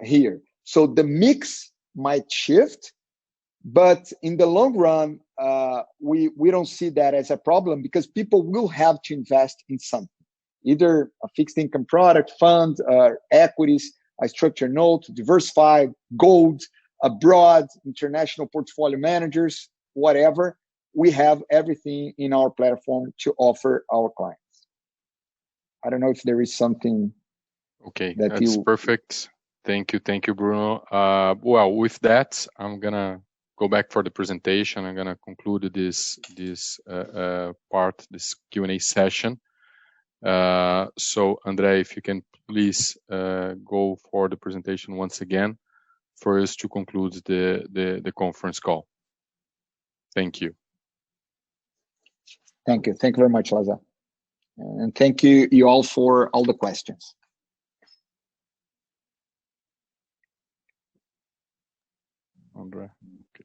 here. So the mix might shift, but in the long run, we don't see that as a problem because people will have to invest in something, either a fixed income product, fund, equities, a structured note, diversified, gold, abroad, international portfolio managers, whatever. We have everything in our platform to offer our clients. I don't know if there is something. Okay, that's perfect. Thank you, Bruno. Well, with that, I'm gonna go back for the presentation. I'm gonna conclude this part, this Q&A session. So, André, if you can please go for the presentation once again for us to conclude the conference call. Thank you. Thank you. Thank you very much, Lazar. And thank you all for all the questions. André. Okay.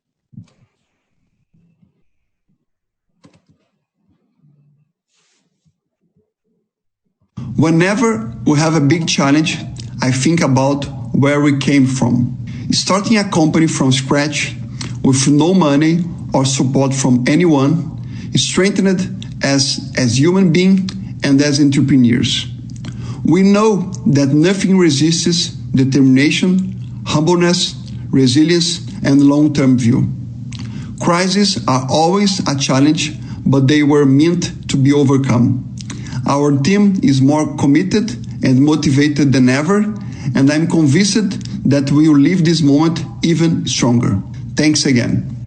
Whenever we have a big challenge, I think about where we came from. Starting a company from scratch with no money or support from anyone, strengthened as human beings and as entrepreneurs. We know that nothing resists determination, humbleness, resilience, and long-term view. Crises are always a challenge, but they were meant to be overcome. Our team is more committed and motivated than ever, and I'm convinced that we will leave this moment even stronger. Thanks again.